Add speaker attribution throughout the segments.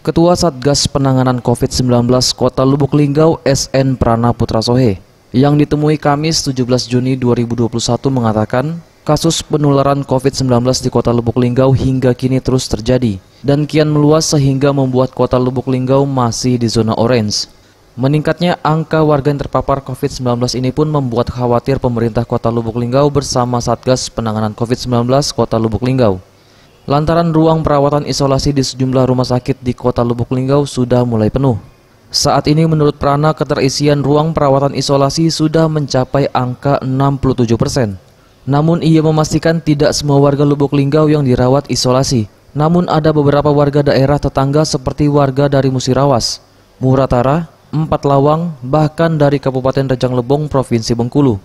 Speaker 1: Ketua Satgas Penanganan COVID-19 Kota Lubuk Linggau SN Prana Putra Sohe yang ditemui Kamis 17 Juni 2021 mengatakan kasus penularan COVID-19 di Kota Lubuk Linggau hingga kini terus terjadi dan kian meluas sehingga membuat Kota Lubuk Linggau masih di zona orange. Meningkatnya angka warga yang terpapar COVID-19 ini pun membuat khawatir pemerintah Kota Lubuk Linggau bersama Satgas Penanganan COVID-19 Kota Lubuk Linggau. Lantaran ruang perawatan isolasi di sejumlah rumah sakit di Kota Lubuk Linggau sudah mulai penuh. Saat ini menurut Prana keterisian ruang perawatan isolasi sudah mencapai angka 67%. Namun ia memastikan tidak semua warga Lubuk Linggau yang dirawat isolasi. Namun ada beberapa warga daerah tetangga seperti warga dari Musirawas, Muratara, Empat Lawang, bahkan dari Kabupaten Rejang Lebong, Provinsi Bengkulu.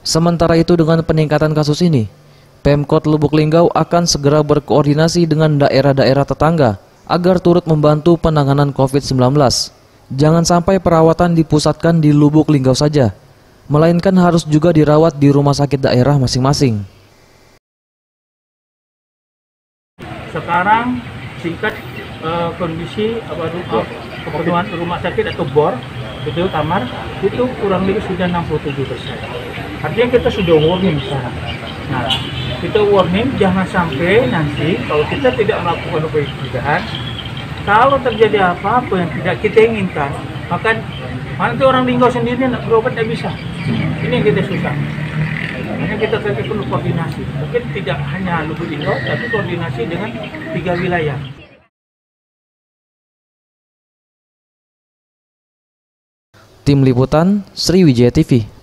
Speaker 1: Sementara itu dengan peningkatan kasus ini, Pemkot Lubuk Linggau akan segera berkoordinasi dengan daerah-daerah tetangga agar turut membantu penanganan COVID-19. Jangan sampai perawatan dipusatkan di Lubuk Linggau saja, melainkan harus juga dirawat di rumah sakit daerah masing-masing.
Speaker 2: Sekarang tingkat kondisi kepenuhan rumah sakit atau BOR, itu kamar, itu kurang lebih sudah 67%. Artinya kita sudah warning sekarang. Nah, kita warning jangan sampai nanti kalau kita tidak melakukan upaya pencegahan, kalau terjadi apa-apa yang tidak kita inginkan, maka nanti orang Linggau sendiri nak berobat tidak bisa. Ini yang kita susah. Makanya kita perlu koordinasi. Mungkin tidak hanya Lubuk Linggau, tapi koordinasi dengan 3 wilayah.
Speaker 1: Tim Liputan Sriwijaya TV.